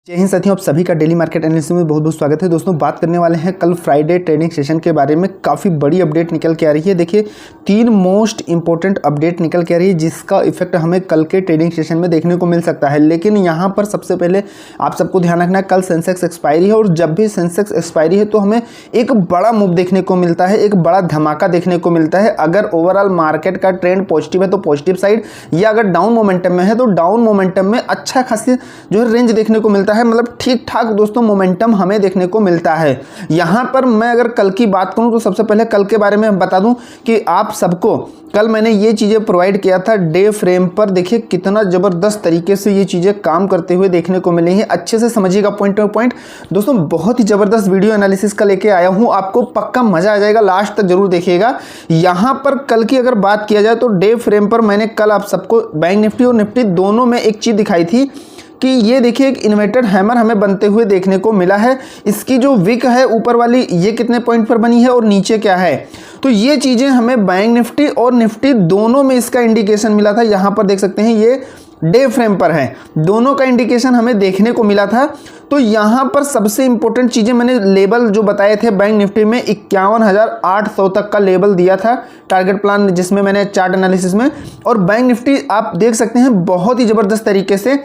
जय हिंद साथियों, आप सभी का डेली मार्केट एनालिसिस में बहुत बहुत स्वागत है। दोस्तों बात करने वाले हैं कल फ्राइडे ट्रेडिंग सेशन के बारे में। काफ़ी बड़ी अपडेट निकल के आ रही है। देखिए 3 मोस्ट इंपॉर्टेंट अपडेट निकल के आ रही है जिसका इफेक्ट हमें कल के ट्रेडिंग सेशन में देखने को मिल सकता है। लेकिन यहाँ पर सबसे पहले आप सबको ध्यान रखना है, कल सेंसेक्स एक्सपायरी है और जब भी सेंसेक्स एक्सपायरी है तो हमें एक बड़ा मूव देखने को मिलता है, एक बड़ा धमाका देखने को मिलता है। अगर ओवरऑल मार्केट का ट्रेंड पॉजिटिव है तो पॉजिटिव साइड, या अगर डाउन मोमेंटम में है तो डाउन मोमेंटम में अच्छा खासी जो है रेंज देखने को मिलता है। मतलब ठीक ठाक दोस्तों मोमेंटम हमें देखने को मिलता है। यहां पर मैं अगर कल की बात करूं तो सबसे पहले कल के बारे में बता दूं कि आप सबको कल मैंने ये चीज़ें प्रोवाइड किया था डे फ्रेम पर। देखिए कितना ज़बरदस्त तरीके से ये चीज़ें काम करते हुए देखने को मिली हैं। अच्छे से समझिएगा पॉइंट टू पॉइंट। दोस्तों बहुत ही ज़बरदस्त वीडियो एनालिसिस का लेके आया हूँ, आपको पक्का मज़ा आ जाएगा, लास्ट तक जरूर देखिएगा। यहाँ पर कल की अगर बात किया जाए तो डे फ्रेम पर मैंने कल आप सबको बैंक निफ्टी और निफ्टी दोनों में एक चीज़ दिखाई थी कि ये देखिए एक इन्वर्टेड हैमर हमें बनते हुए देखने को मिला है। इसकी जो विक है ऊपर वाली ये कितने पॉइंट पर बनी है और नीचे क्या है, तो ये चीज़ें हमें बैंक निफ्टी और निफ्टी दोनों में इसका इंडिकेशन मिला था। यहाँ पर देख सकते हैं ये डे फ्रेम पर है, दोनों का इंडिकेशन हमें देखने को मिला था। तो यहाँ पर सबसे इंपॉर्टेंट चीज़ें मैंने लेवल जो बताए थे, बैंक निफ्टी में 51,800 तक का लेवल दिया था टारगेट प्लान जिसमें मैंने चार्ट एनालिसिस में, और बैंक निफ्टी आप देख सकते हैं बहुत ही ज़बरदस्त तरीके से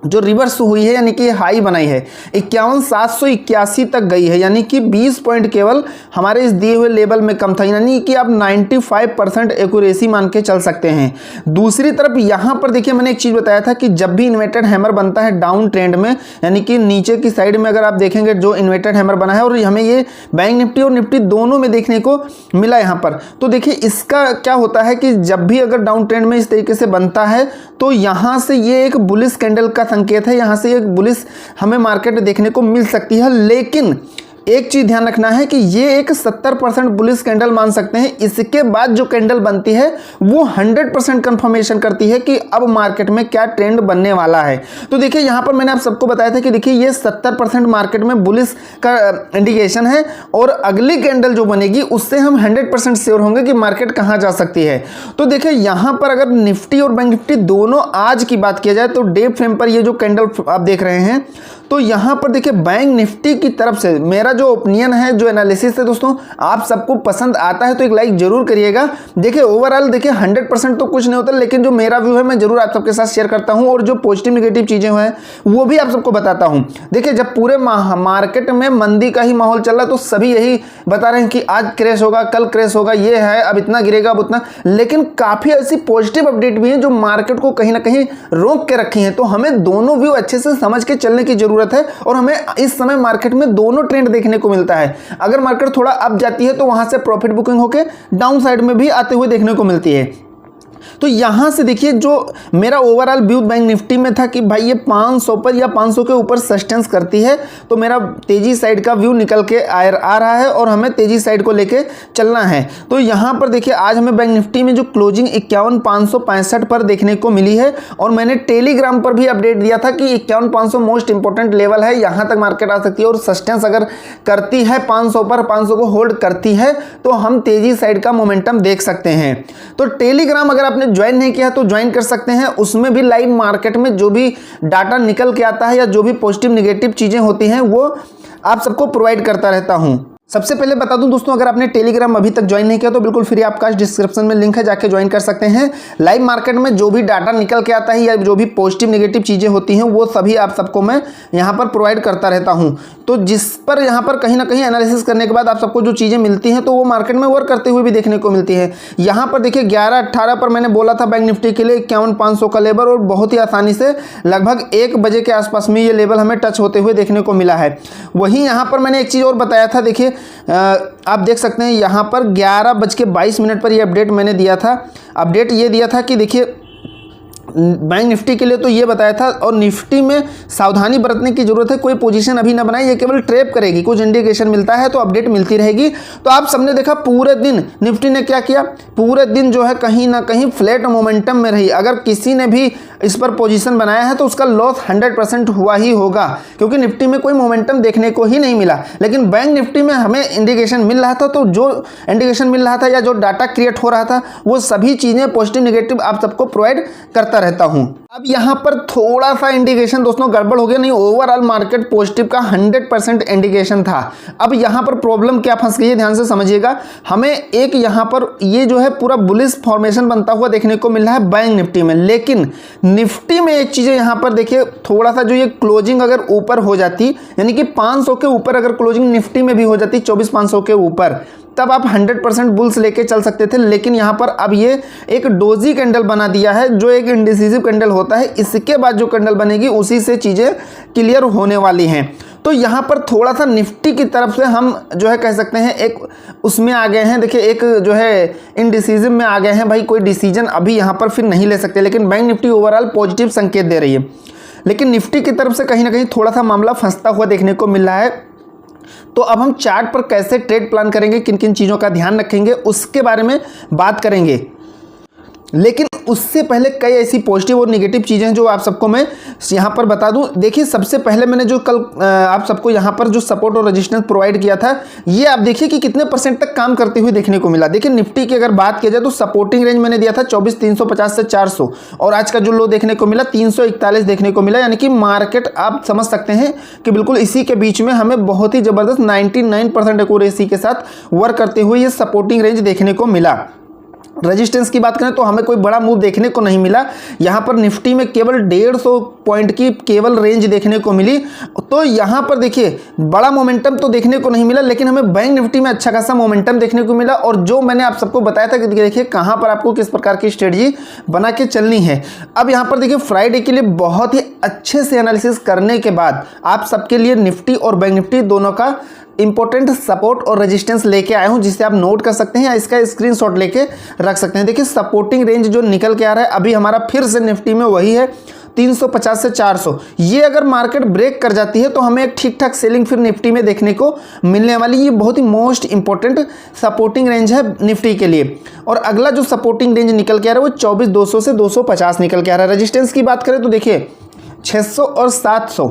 जो रिवर्स हुई है, यानी कि हाई बनाई है 51,781 तक गई है, यानी कि 20 पॉइंट केवल हमारे इस दिए हुए लेवल में कम था, यानी कि आप 95% एक्यूरेसी मान के चल सकते हैं। दूसरी तरफ यहाँ पर देखिए मैंने एक चीज़ बताया था कि जब भी इन्वर्टेड हैमर बनता है डाउन ट्रेंड में, यानी कि नीचे की साइड में अगर आप देखेंगे जो इन्वर्टेड हैमर बना है, और हमें ये बैंक निफ्टी और निफ्टी दोनों में देखने को मिला यहाँ पर। तो देखिए इसका क्या होता है कि जब भी अगर डाउन ट्रेंड में इस तरीके से बनता है तो यहाँ से ये एक बुलिश कैंडल का संकेत है, यहाँ से एक बुलिश हमें मार्केट में देखने को मिल सकती है। लेकिन एक चीज ध्यान रखना है कि ये एक 70% बुलिश कैंडल मान सकते हैं। इसके बाद जो कैंडल बनती है वो 100% कंफर्मेशन करती है कि अब मार्केट में क्या ट्रेंड बनने वाला है। तो देखिए यहाँ पर मैंने आप सबको बताया था कि देखिए ये 70% मार्केट में बुलिश का इंडिकेशन है, और अगली कैंडल जो बनेगी उससे हम 100% श्योर होंगे कि मार्केट कहाँ जा सकती है। तो देखिए यहाँ पर अगर निफ्टी और बैंक निफ्टी दोनों आज की बात किया जाए तो डे फ्रेम पर ये जो कैंडल आप देख रहे हैं, तो यहाँ पर देखिए बैंक निफ्टी की तरफ से मेरा जो ओपिनियन है, जो एनालिसिस है दोस्तों, आप सबको पसंद आता है तो एक लाइक जरूर करिएगा। देखिए ओवरऑल देखिए 100% तो कुछ नहीं होता, लेकिन जो मेरा व्यू है मैं जरूर आप सबके साथ शेयर करता हूं, और जो पॉजिटिव नेगेटिव चीजें हैं वो भी आप सबको बताता हूं। देखिए जब पूरे मार्केट में मंदी का ही माहौल चल रहा है तो सभी यही बता रहे हैं कि आज क्रैश होगा, कल क्रैश होगा, ये है, अब इतना गिरेगा, अब उतना। लेकिन काफी ऐसी पॉजिटिव अपडेट भी है जो मार्केट को कहीं ना कहीं रोक के रखी है। तो हमें दोनों व्यू अच्छे से समझ के चलने की जरूरत है, और हमें इस समय मार्केट में दोनों ट्रेंड देखने को मिलता है। अगर मार्केट थोड़ा अप जाती है तो वहां से प्रॉफिट बुकिंग होकर डाउन साइड में भी आते हुए देखने को मिलती है। तो यहां से देखिए जो मेरा ओवरऑल व्यू बैंक निफ्टी में था कि भाई ये 500 पर या 500 के ऊपर सस्टेंस करती है, तो मेरा तेजी साइड का व्यू निकल के आ रहा है और हमें तेजी साइड को लेके चलना है। तो यहां पर देखिए आज हमें बैंक निफ्टी में जो क्लोजिंग 51,565 पर देखने को मिली है, और मैंने टेलीग्राम पर भी अपडेट दिया था कि 51,500 मोस्ट इंपॉर्टेंट लेवल है, यहां तक मार्केट आ सकती है, और सस्टेंस अगर करती है 500 पर, 500 को होल्ड करती है तो हम तेजी साइड का मोमेंटम देख सकते हैं। तो टेलीग्राम अगर आपने ज्वाइन नहीं किया तो ज्वाइन कर सकते हैं, उसमें भी लाइव मार्केट में जो भी डाटा निकल के आता है या जो भी पॉजिटिव नेगेटिव चीजें होती हैं वो आप सबको प्रोवाइड करता रहता हूं। सबसे पहले बता दूं दोस्तों, अगर आपने टेलीग्राम अभी तक ज्वाइन नहीं किया तो बिल्कुल फ्री आपका डिस्क्रिप्शन में लिंक है, जाके ज्वाइन कर सकते हैं। लाइव मार्केट में जो भी डाटा निकल के आता है या जो भी पॉजिटिव नेगेटिव चीज़ें होती हैं वो सभी आप सबको मैं यहाँ पर प्रोवाइड करता रहता हूँ। तो जिस पर यहाँ पर कहीं ना कहीं एनालिसिस करने के बाद आप सबको जो चीज़ें मिलती हैं तो वो मार्केट में वर्क करते हुए भी देखने को मिलती है। यहाँ पर देखिए 11:18 पर मैंने बोला था बैंक निफ्टी के लिए 51,500 का लेवल, और बहुत ही आसानी से लगभग 1 बजे के आसपास में ये लेवल हमें टच होते हुए देखने को मिला है। वहीं यहाँ पर मैंने एक चीज़ और बताया था, देखिए आप देख सकते हैं यहाँ पर 11:22 पर ये अपडेट मैंने दिया था। अपडेट ये दिया था कि देखिए बैंक निफ्टी के लिए तो ये बताया था, और निफ्टी में सावधानी बरतने की जरूरत है, कोई पोजीशन अभी ना बनाए, ये केवल ट्रैप करेगी, कुछ इंडिकेशन मिलता है तो अपडेट मिलती रहेगी। तो आप सबने देखा पूरे दिन निफ्टी ने क्या किया, पूरे दिन जो है कहीं ना कहीं फ्लैट मोमेंटम में रही। अगर किसी ने भी इस पर पोजीशन बनाया है तो उसका लॉस 100% हुआ ही होगा, क्योंकि निफ्टी में कोई मोमेंटम देखने को ही नहीं मिला। लेकिन बैंक निफ्टी में हमें इंडिकेशन मिल रहा था, तो जो इंडिकेशन मिल रहा था या जो डाटा क्रिएट हो रहा था वो सभी चीज़ें पॉजिटिव नेगेटिव आप सबको प्रोवाइड करता रहता हूं। अब यहाँ पर थोड़ा सा इंडिकेशन दोस्तों गड़बड़ हो गया, नहीं ओवरऑल मार्केट पॉजिटिव का 100% इंडिकेशन था। अब यहाँ पर प्रॉब्लम क्या फंस गई है, ध्यान से समझिएगा। हमें एक यहाँ पर ये जो है पूरा बुलिश फॉर्मेशन बनता हुआ देखने को मिल रहा है बैंक निफ्टी में, लेकिन निफ्टी में एक चीज़ यहाँ पर देखिए, थोड़ा सा जो ये क्लोजिंग अगर ऊपर हो जाती, यानी कि 500 के ऊपर अगर क्लोजिंग निफ्टी में भी हो जाती 24,500 के ऊपर, तब आप 100% बुल्स लेके चल सकते थे। लेकिन यहाँ पर अब ये एक डोजी कैंडल बना दिया है, जो एक इंडिसिसिव कैंडल होता है। इसके बाद जो कैंडल बनेगी उसी से चीज़ें क्लियर होने वाली हैं। तो यहाँ पर थोड़ा सा निफ्टी की तरफ से हम जो है कह सकते हैं एक उसमें आ गए हैं, देखिए एक जो है इंडिसिसिव में आ गए हैं भाई, कोई डिसीजन अभी यहाँ पर फिर नहीं ले सकते। लेकिन बैंक निफ्टी ओवरऑल पॉजिटिव संकेत दे रही है, लेकिन निफ्टी की तरफ से कहीं ना कहीं थोड़ा सा मामला फंसता हुआ देखने को मिल रहा है। तो अब हम चार्ट पर कैसे ट्रेड प्लान करेंगे, किन किन चीज़ों का ध्यान रखेंगे, उसके बारे में बात करेंगे। लेकिन उससे पहले कई ऐसी पॉजिटिव और नेगेटिव चीज़ें हैं जो आप सबको मैं यहाँ पर बता दूं। देखिए सबसे पहले मैंने जो कल आप सबको यहाँ पर जो सपोर्ट और रेजिस्टेंस प्रोवाइड किया था, ये आप देखिए कि कितने % तक काम करते हुए देखने को मिला। देखिए निफ्टी की अगर बात किया जाए तो सपोर्टिंग रेंज मैंने दिया था 24,350 से 400, और आज का जो लो देखने को मिला 341 देखने को मिला। यानी कि मार्केट आप समझ सकते हैं कि बिल्कुल इसी के बीच में हमें बहुत ही ज़बरदस्त 99% एक्यूरेसी के साथ वर्क करते हुए ये सपोर्टिंग रेंज देखने को मिला। रेजिस्टेंस की बात करें तो हमें कोई बड़ा मूव देखने को नहीं मिला। यहाँ पर निफ्टी में केवल 150 पॉइंट की केवल रेंज देखने को मिली। तो यहाँ पर देखिए बड़ा मोमेंटम तो देखने को नहीं मिला, लेकिन हमें बैंक निफ्टी में अच्छा खासा मोमेंटम देखने को मिला। और जो मैंने आप सबको बताया था कि देखिए कहाँ पर आपको किस प्रकार की स्ट्रेटजी बना के चलनी है। अब यहाँ पर देखिए फ्राइडे के लिए बहुत ही अच्छे से एनालिसिस करने के बाद आप सबके लिए निफ्टी और बैंक निफ्टी दोनों का इंपॉर्टेंट सपोर्ट और रेजिस्टेंस लेके आया हूं, जिसे आप नोट कर सकते हैं या इसका स्क्रीनशॉट लेके रख सकते हैं। देखिए सपोर्टिंग रेंज जो निकल के आ रहा है अभी हमारा फिर से निफ्टी में वही है 350 से 400। ये अगर मार्केट ब्रेक कर जाती है तो हमें एक ठीक ठाक सेलिंग फिर निफ्टी में देखने को मिलने वाली। ये बहुत ही मोस्ट इंपॉर्टेंट सपोर्टिंग रेंज है निफ्टी के लिए। और अगला जो सपोर्टिंग रेंज निकल के आ रहा है वो 24,200 से 250 निकल के आ रहा है। रेजिस्टेंस की बात करें तो देखिए 600 और 700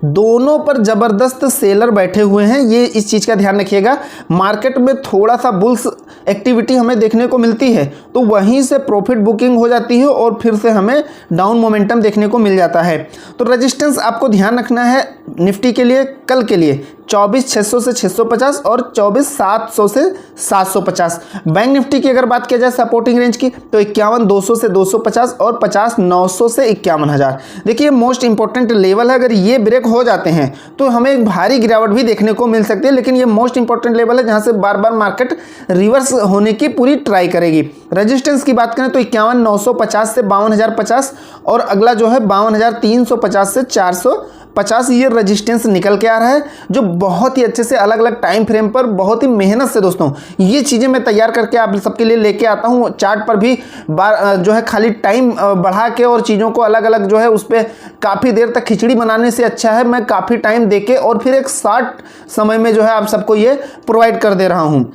दोनों पर जबरदस्त सेलर बैठे हुए हैं। ये इस चीज़ का ध्यान रखिएगा। मार्केट में थोड़ा सा बुल्स एक्टिविटी हमें देखने को मिलती है तो वहीं से प्रॉफिट बुकिंग हो जाती है और फिर से हमें डाउन मोमेंटम देखने को मिल जाता है। तो रेजिस्टेंस आपको ध्यान रखना है निफ्टी के लिए कल के लिए 24,600 से 650 और 24,700 से 750। बैंक निफ्टी की अगर बात किया जाए सपोर्टिंग रेंज की तो 51,200 से 250 और 50,900 से 51,000। देखिए मोस्ट इंपॉर्टेंट लेवल है, अगर ये ब्रेक हो जाते हैं तो हमें एक भारी गिरावट भी देखने को मिल सकती है। लेकिन ये मोस्ट इंपॉर्टेंट लेवल है जहां से बार बार मार्केट रिवर्स होने की पूरी ट्राई करेगी। रेजिस्टेंस की बात करें तो 51,950 से 52,050 और अगला जो है 52,350 से 450। ये रेजिस्टेंस निकल के आ रहा है जो बहुत ही अच्छे से अलग अलग टाइम फ्रेम पर बहुत ही मेहनत से दोस्तों ये चीज़ें मैं तैयार करके आप सबके लिए लेके आता हूँ। चार्ट पर भी जो है खाली टाइम बढ़ा के और चीज़ों को अलग अलग जो है उस पर काफ़ी देर तक खिचड़ी बनाने से अच्छा है मैं काफ़ी टाइम देके और फिर एक शॉर्ट समय में जो है आप सबको ये प्रोवाइड कर दे रहा हूँ।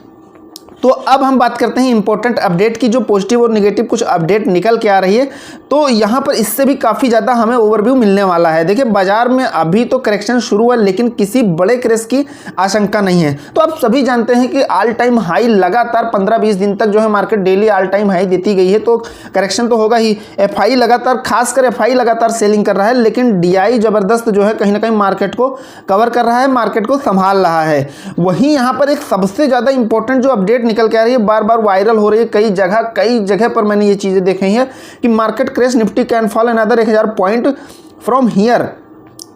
तो अब हम बात करते हैं इंपॉर्टेंट अपडेट की, जो पॉजिटिव और नेगेटिव कुछ अपडेट निकल के आ रही है। तो यहाँ पर इससे भी काफ़ी ज़्यादा हमें ओवरव्यू मिलने वाला है। देखिए बाजार में अभी तो करेक्शन शुरू हुआ लेकिन किसी बड़े क्रैश की आशंका नहीं है। तो आप सभी जानते हैं कि ऑल टाइम हाई लगातार 15-20 दिन तक जो है market daily all time high देती गई है, तो करेक्शन तो होगा ही। एफआई लगातार, खासकर एफआई लगातार सेलिंग कर रहा है, लेकिन डीआई जबरदस्त जो है कहीं ना कहीं मार्केट को कवर कर रहा है, मार्केट को संभाल रहा है। वहीं यहाँ पर एक सबसे ज़्यादा इंपॉर्टेंट जो अपडेट निकल के आ रही है, बार बार वायरल हो रही है, कई जगह पर मैंने ये चीज़ें देखी हैं कि market crash, Nifty can fall another 1000 point from here.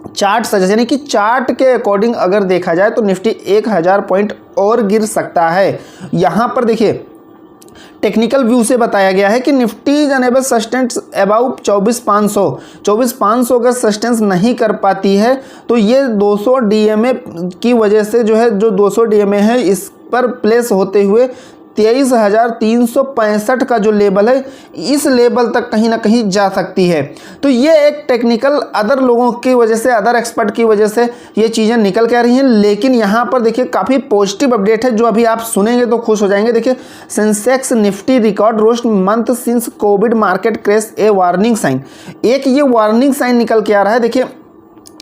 Chart suggestion यानी कि चार्ट के अकॉर्डिंग अगर देखा जाए तो निफ्टी 1000 पॉइंट और गिर सकता है। यहाँ पर देखिए टेक्निकल व्यू से बताया गया है कि Nifty is unable sustains about 24,500 अगर सस्टेंस नहीं कर पाती है तो ये 200 डीएमए की वजह से जो है, जो 200 डीएमए है इस पर प्लेस होते हुए 23,365 का जो लेवल है, इस लेवल तक कहीं ना कहीं जा सकती है। तो ये एक टेक्निकल अदर लोगों की वजह से, अदर एक्सपर्ट की वजह से ये चीज़ें निकल के आ रही हैं। लेकिन यहाँ पर देखिए काफ़ी पॉजिटिव अपडेट है जो अभी आप सुनेंगे तो खुश हो जाएंगे। देखिए, Sensex Nifty record worst month since covid market crash a warning sign. एक ये वार्निंग साइन निकल के आ रहा है। देखिए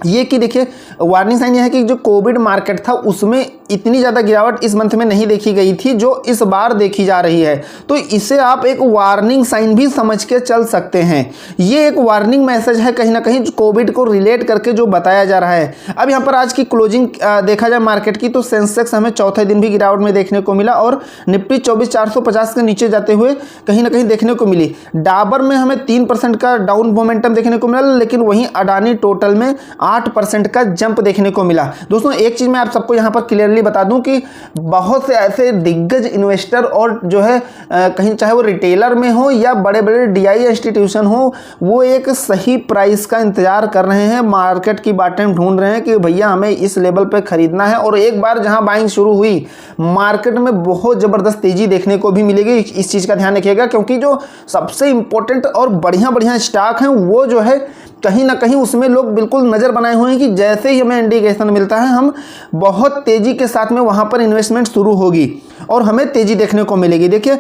ये कि देखिए वार्निंग साइन ये है कि जो कोविड मार्केट था उसमें इतनी ज़्यादा गिरावट इस मंथ में नहीं देखी गई थी जो इस बार देखी जा रही है। तो इसे आप एक वार्निंग साइन भी समझ के चल सकते हैं। ये एक वार्निंग मैसेज है कहीं ना कहीं कोविड को रिलेट करके जो बताया जा रहा है। अब यहाँ पर आज की क्लोजिंग देखा जाए मार्केट की, तो सेंसेक्स हमें चौथे दिन भी गिरावट में देखने को मिला और निफ्टी 24,450 के नीचे जाते हुए कहीं ना कहीं देखने को मिली। डाबर में हमें 3% का डाउन मोमेंटम देखने को मिला, लेकिन वहीं अडानी टोटल में 8% का जंप देखने को मिला। दोस्तों एक चीज़ मैं आप सबको यहाँ पर क्लियरली बता दूं कि बहुत से ऐसे दिग्गज इन्वेस्टर और जो है कहीं चाहे वो रिटेलर में हो या बड़े बड़े डीआई इंस्टीट्यूशन हो, वो एक सही प्राइस का इंतजार कर रहे हैं, मार्केट की बातें ढूंढ रहे हैं कि भैया हमें इस लेवल पे खरीदना है। और एक बार जहां बाइंग शुरू हुई मार्केट में बहुत ज़बरदस्त तेज़ी देखने को भी मिलेगी। इस चीज़ का ध्यान रखिएगा क्योंकि जो सबसे इंपॉर्टेंट और बढ़िया स्टॉक हैं वो जो है कहीं ना कहीं उसमें लोग बिल्कुल नज़र बनाए हुए हैं कि जैसे ही हमें इंडिकेशन मिलता है हम बहुत तेज़ी के साथ में वहाँ पर इन्वेस्टमेंट शुरू होगी और हमें तेज़ी देखने को मिलेगी। देखिए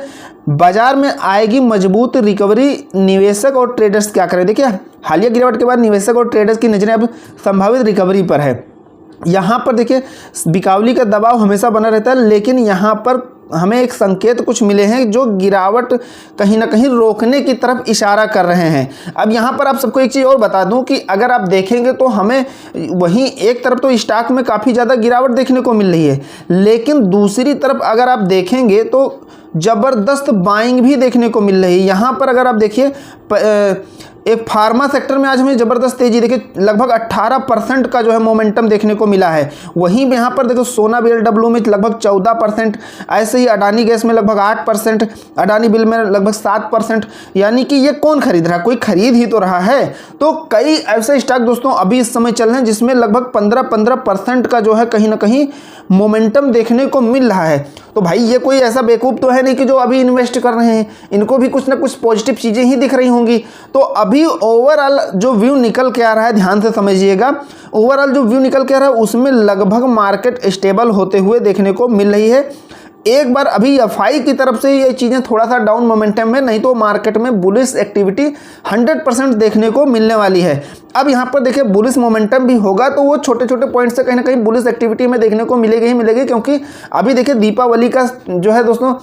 बाजार में आएगी मजबूत रिकवरी, निवेशक और ट्रेडर्स क्या करें। देखिए हालिया गिरावट के बाद निवेशक और ट्रेडर्स की नज़रें अब संभावित रिकवरी पर है। यहाँ पर देखिए बिकावली का दबाव हमेशा बना रहता है, लेकिन यहाँ पर हमें एक संकेत कुछ मिले हैं जो गिरावट कहीं ना कहीं रोकने की तरफ इशारा कर रहे हैं। अब यहाँ पर आप सबको एक चीज़ और बता दूं कि अगर आप देखेंगे तो हमें वहीं एक तरफ तो स्टॉक में काफ़ी ज़्यादा गिरावट देखने को मिल रही है, लेकिन दूसरी तरफ अगर आप देखेंगे तो ज़बरदस्त बाइंग भी देखने को मिल रही है। यहाँ पर अगर आप देखिए एक फार्मा सेक्टर में आज हमें ज़बरदस्त तेज़ी देखिए लगभग 18% का जो है मोमेंटम देखने को मिला है। वहीं यहाँ पर देखो सोना बीएलडब्ल्यू में लगभग 14%, ऐसे ही अडानी गैस में लगभग 8%, अडानी बिल में लगभग 7%। यानी कि ये कौन खरीद रहा है, कोई खरीद ही तो रहा है। तो कई ऐसे स्टॉक दोस्तों अभी इस समय चल रहे हैं जिसमें लगभग 15% का जो है कहीं ना कहीं मोमेंटम देखने को मिल रहा है। तो भाई ये कोई ऐसा बेवकूफ़ तो है नहीं कि जो अभी इन्वेस्ट कर रहे हैं इनको भी कुछ ना कुछ पॉजिटिव चीज़ें ही दिख रही होंगी। तो अभी ओवरऑल जो व्यू निकल के आ रहा है, ध्यान से समझिएगा, ओवरऑल जो व्यू निकल के आ रहा है उसमें लगभग मार्केट स्टेबल होते हुए देखने को मिल रही है। एक बार अभी एफआई की तरफ से ये चीज़ें थोड़ा सा डाउन मोमेंटम में, नहीं तो मार्केट में बुलिश एक्टिविटी 100% देखने को मिलने वाली है। अब यहाँ पर देखिए बुलिश मोमेंटम भी होगा तो वो छोटे छोटे पॉइंट से कहीं ना कहीं बुलिश एक्टिविटी में देखने को मिलेगी ही मिलेगी, क्योंकि अभी देखिए दीपावली का जो है दोस्तों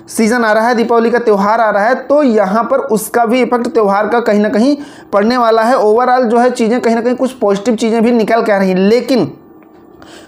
सीज़न आ रहा है, दीपावली का त्यौहार आ रहा है, तो यहाँ पर उसका भी इफेक्ट त्यौहार का कहीं ना कहीं पड़ने वाला है। ओवरऑल जो है चीज़ें कहीं ना कहीं कुछ पॉजिटिव चीज़ें भी निकल के आ रही हैं, लेकिन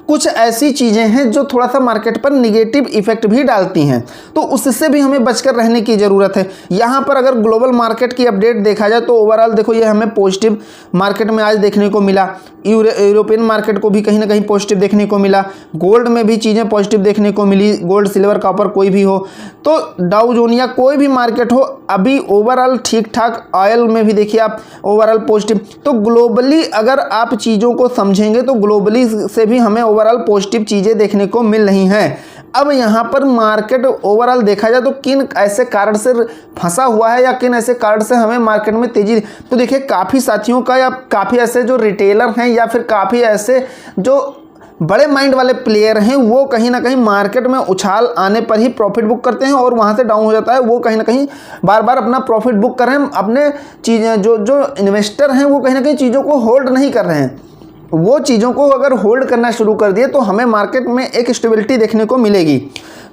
कुछ ऐसी चीज़ें हैं जो थोड़ा सा मार्केट पर निगेटिव इफेक्ट भी डालती हैं, तो उससे भी हमें बचकर रहने की ज़रूरत है। यहाँ पर अगर ग्लोबल मार्केट की अपडेट देखा जाए तो ओवरऑल देखो ये हमें पॉजिटिव मार्केट में आज देखने को मिला। यूरोपियन मार्केट को भी कहीं ना कहीं पॉजिटिव देखने को मिला। गोल्ड में भी चीज़ें पॉजिटिव देखने को मिली, गोल्ड सिल्वर कॉपर कोई भी हो, तो डाउ जोन या कोई भी मार्केट हो अभी ओवरऑल ठीक ठाक। ऑयल में भी देखिए आप ओवरऑल पॉजिटिव। तो ग्लोबली अगर आप चीज़ों को समझेंगे तो ग्लोबली से भी हमें ओवरऑल पॉजिटिव चीज़ें देखने को मिल रही हैं। अब यहाँ पर मार्केट ओवरऑल देखा जाए तो किन ऐसे कारण से फंसा हुआ है या किन ऐसे कारण से हमें मार्केट में तेजी, तो देखिए काफ़ी साथियों का या काफ़ी ऐसे जो रिटेलर हैं या फिर काफ़ी ऐसे जो बड़े माइंड वाले प्लेयर हैं वो कहीं ना कहीं मार्केट में उछाल आने पर ही प्रॉफिट बुक करते हैं और वहाँ से डाउन हो जाता है। वो कहीं ना कहीं बार बार अपना प्रॉफिट बुक कर रहे हैं। अपने चीज़ें जो इन्वेस्टर हैं वो कहीं ना कहीं चीज़ों को होल्ड नहीं कर रहे हैं। वो चीज़ों को अगर होल्ड करना शुरू कर दिए तो हमें मार्केट में एक स्टेबिलिटी देखने को मिलेगी।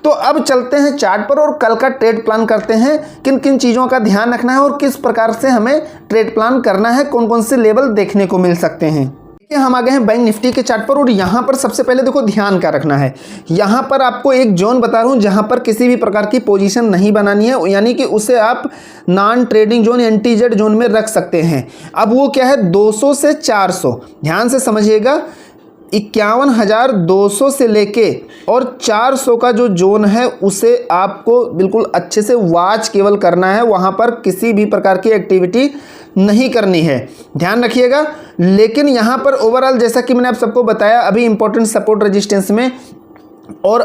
तो अब चलते हैं चार्ट पर और कल का ट्रेड प्लान करते हैं, किन किन चीज़ों का ध्यान रखना है और किस प्रकार से हमें ट्रेड प्लान करना है, कौन कौन से लेवल देखने को मिल सकते हैं। हम आ गए हैं बैंक निफ्टी के चार्ट पर और यहाँ पर सबसे पहले देखो ध्यान क्या रखना है। यहाँ पर आपको एक जोन बता रहा हूँ जहाँ पर किसी भी प्रकार की पोजीशन नहीं बनानी है, यानी कि उसे आप नॉन ट्रेडिंग जोन एंटीजेड जोन में रख सकते हैं। अब वो क्या है, 200 से 400, ध्यान से समझिएगा। 51,200 से लेके और 400 का जो जोन है उसे आपको बिल्कुल अच्छे से वॉच केवल करना है, वहाँ पर किसी भी प्रकार की एक्टिविटी नहीं करनी है, ध्यान रखिएगा। लेकिन यहाँ पर ओवरऑल जैसा कि मैंने आप सबको बताया अभी इंपॉर्टेंट सपोर्ट रेजिस्टेंस में और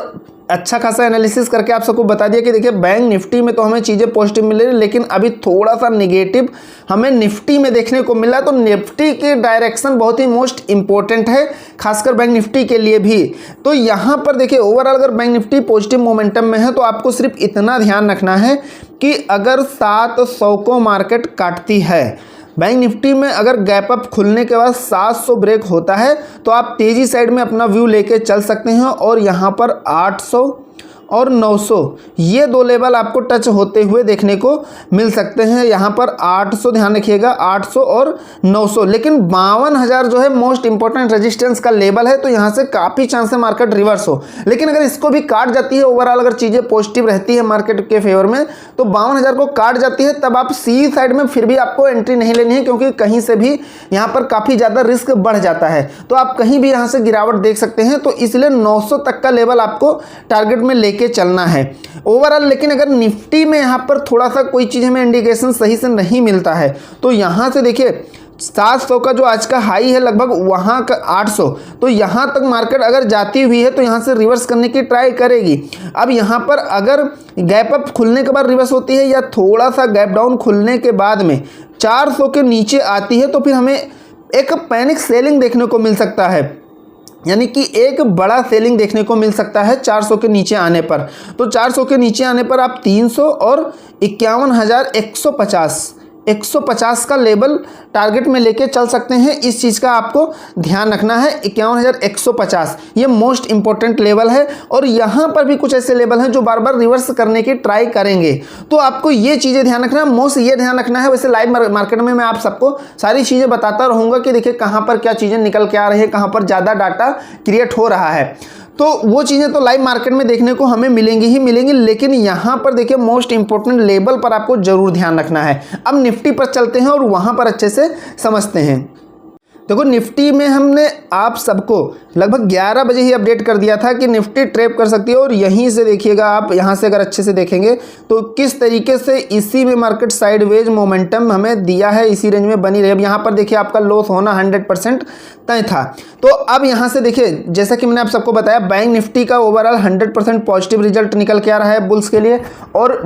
अच्छा खासा एनालिसिस करके आप सबको बता दिया कि देखिए बैंक निफ्टी में तो हमें चीज़ें पॉजिटिव मिल रही, लेकिन अभी थोड़ा सा नेगेटिव हमें निफ्टी में देखने को मिला। तो निफ्टी की डायरेक्शन बहुत ही मोस्ट इंपॉर्टेंट है, खासकर बैंक निफ्टी के लिए भी। तो यहाँ पर देखिए ओवरऑल अगर बैंक निफ्टी पॉजिटिव मोमेंटम में है तो आपको सिर्फ इतना ध्यान रखना है कि अगर 700 को मार्केट काटती है, बैंक निफ्टी में अगर गैप अप खुलने के बाद 700 ब्रेक होता है तो आप तेजी साइड में अपना व्यू लेके चल सकते हैं और यहाँ पर 800 और 900 ये दो लेवल आपको टच होते हुए देखने को मिल सकते हैं। यहाँ पर 800 ध्यान रखिएगा, 800 और 900, लेकिन 52,000 जो है मोस्ट इंपॉर्टेंट रेजिस्टेंस का लेवल है। तो यहाँ से काफ़ी चांस है मार्केट रिवर्स हो, लेकिन अगर इसको भी काट जाती है ओवरऑल अगर चीज़ें पॉजिटिव रहती है मार्केट के फेवर में तो 52,000 को काट जाती है, तब आप सी साइड में फिर भी आपको एंट्री नहीं लेनी है, क्योंकि कहीं से भी यहाँ पर काफ़ी ज़्यादा रिस्क बढ़ जाता है। तो आप कहीं भी यहाँ से गिरावट देख सकते हैं, तो इसलिए 900 तक का लेवल आपको टारगेट में लेके चलना है ओवरऑल। लेकिन अगर निफ्टी में यहाँ पर थोड़ा सा कोई चीज़ हमें इंडिकेशन सही से नहीं मिलता है तो यहाँ से देखिए 700 का जो आज का हाई है लगभग वहाँ का 800, तो यहाँ तक मार्केट अगर जाती हुई है तो यहाँ से रिवर्स करने की ट्राई करेगी। अब यहाँ पर अगर गैप अप खुलने के बाद रिवर्स होती है या थोड़ा सा गैप डाउन खुलने के बाद में 400 के नीचे आती है तो फिर हमें एक पैनिक सेलिंग देखने को मिल सकता है, यानी कि एक बड़ा सेलिंग देखने को मिल सकता है 400 के नीचे आने पर। तो 400 के नीचे आने पर आप 300 और 51,150 का लेवल टारगेट में लेके चल सकते हैं। इस चीज़ का आपको ध्यान रखना है, 51,150 ये मोस्ट इंपॉर्टेंट लेवल है। और यहाँ पर भी कुछ ऐसे लेवल हैं जो बार बार रिवर्स करने की ट्राई करेंगे, तो आपको ये चीज़ें ध्यान रखना है। मोस्ट ये ध्यान रखना है, वैसे लाइव मार्केट में मैं आप सबको सारी चीज़ें बताता रहूँगा कि देखिए कहाँ पर क्या चीज़ें निकल के आ रही है, कहाँ पर ज़्यादा डाटा क्रिएट हो रहा है, तो वो चीज़ें तो लाइव मार्केट में देखने को हमें मिलेंगी ही मिलेंगी। लेकिन यहाँ पर देखिए मोस्ट इंपॉर्टेंट लेवल पर आपको जरूर ध्यान रखना है। अब निफ्टी पर चलते हैं और वहाँ पर अच्छे से समझते हैं। देखो निफ्टी में हमने आप सबको लगभग 11 बजे ही अपडेट कर दिया था कि निफ्टी ट्रेप कर सकती है, और यहीं से देखिएगा आप, यहाँ से अगर अच्छे से देखेंगे तो किस तरीके से इसी में मार्केट साइडवेज मोमेंटम हमें दिया है, इसी रेंज में बनी रही। अब यहाँ पर देखिए आपका लॉस होना 100% तय था। तो अब यहाँ से देखिए जैसा कि मैंने आप सबको बताया बैंक निफ्टी का ओवरऑल 100% पॉजिटिव रिजल्ट निकल के आ रहा है बुल्स के लिए, और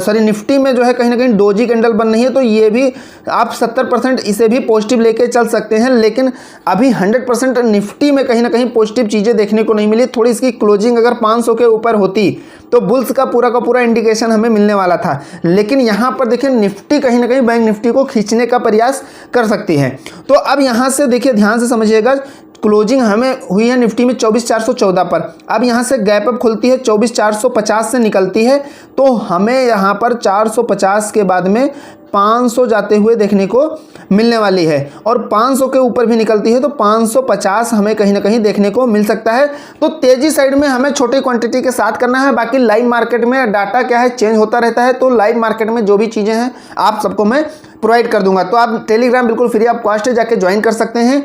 निफ्टी में जो है कहीं ना कहीं डोजी कैंडल बन रही है, तो ये भी आप 70% इसे भी पॉजिटिव लेके चल सकते हैं। लेकिन अभी 100% निफ्टी में कहीं ना कहीं पॉजिटिव चीज़ें देखने को नहीं मिली। थोड़ी इसकी क्लोजिंग अगर 500 के ऊपर होती तो बुल्स का पूरा इंडिकेशन हमें मिलने वाला था, लेकिन यहाँ पर देखिए निफ्टी कहीं ना कहीं बैंक निफ्टी को खींचने का प्रयास कर सकती है। तो अब यहाँ से देखिए ध्यान से समझिएगा, क्लोजिंग हमें हुई है निफ्टी में 24,414 पर। अब यहाँ से गैप अप खुलती है 24,450 से निकलती है, तो हमें यहाँ पर 450 के बाद में 500 जाते हुए देखने को मिलने वाली है, और 500 के ऊपर भी निकलती है तो 550 हमें कहीं ना कहीं देखने को मिल सकता है। तो तेजी साइड में हमें छोटी क्वांटिटी के साथ करना है। बाकी लाइव मार्केट में डाटा क्या है, चेंज होता रहता है, तो लाइव मार्केट में जो भी चीज़ें हैं आप सबको मैं प्रोवाइड कर दूंगा। तो आप टेलीग्राम बिल्कुल फ्री ऑफ कॉस्ट जाके ज्वाइन कर सकते हैं।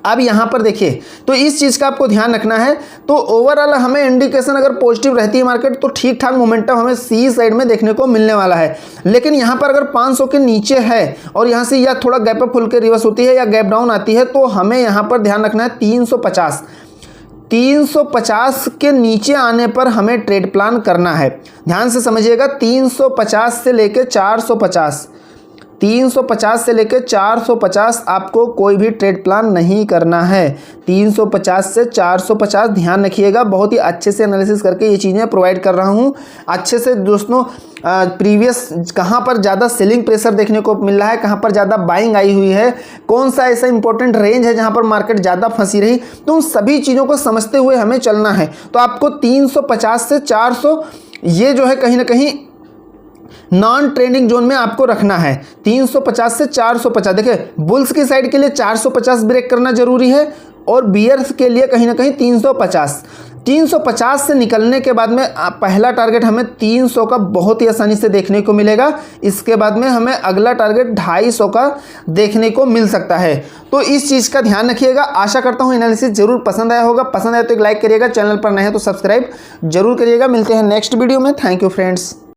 अब यहाँ पर देखिए तो इस चीज़ का आपको ध्यान रखना है। तो ओवरऑल हमें इंडिकेशन अगर पॉजिटिव रहती है मार्केट तो ठीक ठाक मोमेंटम हमें सी साइड में देखने को मिलने वाला है। लेकिन यहाँ पर अगर 500 के नीचे है और यहाँ से या थोड़ा गैप अप खुल के रिवर्स होती है या गैप डाउन आती है, तो हमें यहाँ पर ध्यान रखना है 350 के नीचे आने पर हमें ट्रेड प्लान करना है। ध्यान से समझिएगा, 350 से लेकर 450, 350 से लेकर 450 आपको कोई भी ट्रेड प्लान नहीं करना है। 350 से 450 ध्यान रखिएगा, बहुत ही अच्छे से एनालिसिस करके ये चीज़ें प्रोवाइड कर रहा हूँ अच्छे से दोस्तों। प्रीवियस कहाँ पर ज़्यादा सेलिंग प्रेशर देखने को मिल रहा है, कहाँ पर ज़्यादा बाइंग आई हुई है, कौन सा ऐसा इंपॉर्टेंट रेंज है जहाँ पर मार्केट ज़्यादा फंसी रही, तो उन सभी चीज़ों को समझते हुए हमें चलना है। तो आपको 350 से 400 ये जो है कहीं ना कहीं नॉन ट्रेंडिंग जोन में आपको रखना है। 350 से 450, देखिए बुल्स की साइड के लिए 450 ब्रेक करना जरूरी है, और बियर्स के लिए कहीं ना कहीं 350 से निकलने के बाद में पहला टारगेट हमें 300 का बहुत ही आसानी से देखने को मिलेगा। इसके बाद में हमें अगला टारगेट 250 का देखने को मिल सकता है। तो इस चीज़ का ध्यान रखिएगा। आशा करता हूँ एनालिसिस जरूर पसंद आया होगा। पसंद आया तो एक लाइक करिएगा, चैनल पर नए हैं तो सब्सक्राइब जरूर करिएगा। मिलते हैं नेक्स्ट वीडियो में। Thank you friends.